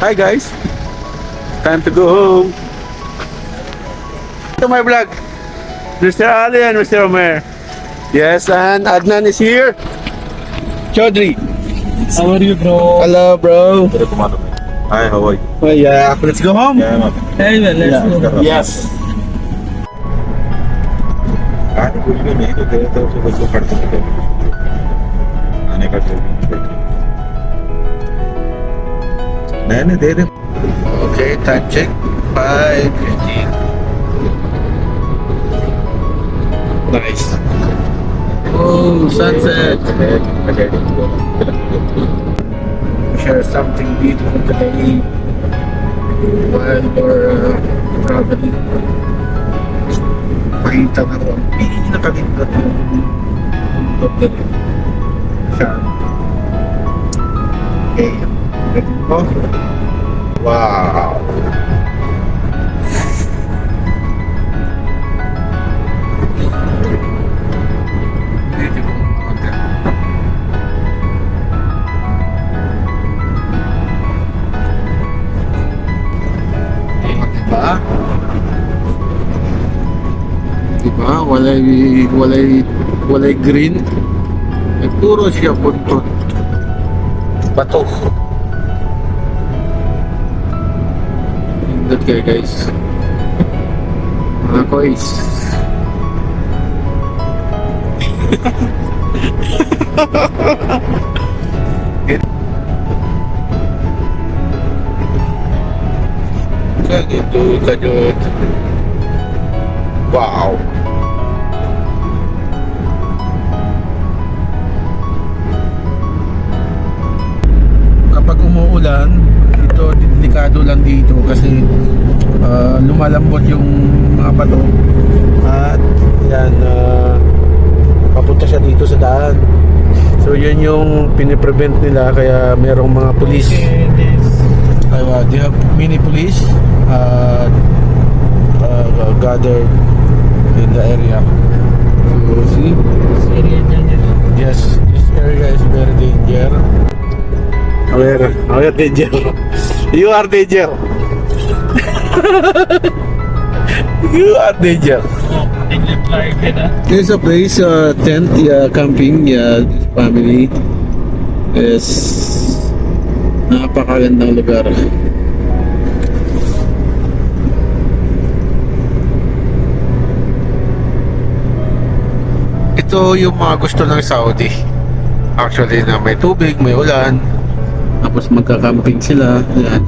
Hi guys, time to go home. To my vlog, Mr. Ali and Mr. Omer. Yes, and Adnan is here. Chaudhry. How are you, bro? Hello, bro. Hi, how are you? Oh, yeah, let's go home. Yeah, ma'am. Hey, well, let's go. Yes. आज कुछ भी नहीं तो तेरे तरफ से कुछ तो खर्च नहीं करेंगे आने का जो भी नहीं दे दे Okay, time check. 5:15. Nice. Oh, sunset. Share something beautiful today while we're traveling. Pakita na ko ang pinakagindot yung bundok na siya. Okay. Ready po? Wow. Beautiful mountain. Diba? Diba? Walay green. Puro siya buntot. Bato. Good kayo guys. Mga kois. Ganito kajot. Wow. Kapag umuulan, ito delikado lang dito kasi lumalambot yung mga bato at yan papunta siya dito sa daan. So yun yung piniprevent nila kaya merong mga police. They have many police gathered in the area. So see? Yes, this area is very dangerous. Where danger? You are danger. You are danger. There's a place, tent, camping, this family is napakagandang lugar. Ito yung mga gusto ng Saudi. Actually na may tubig, may ulan, tapos magka-camping sila. Yan.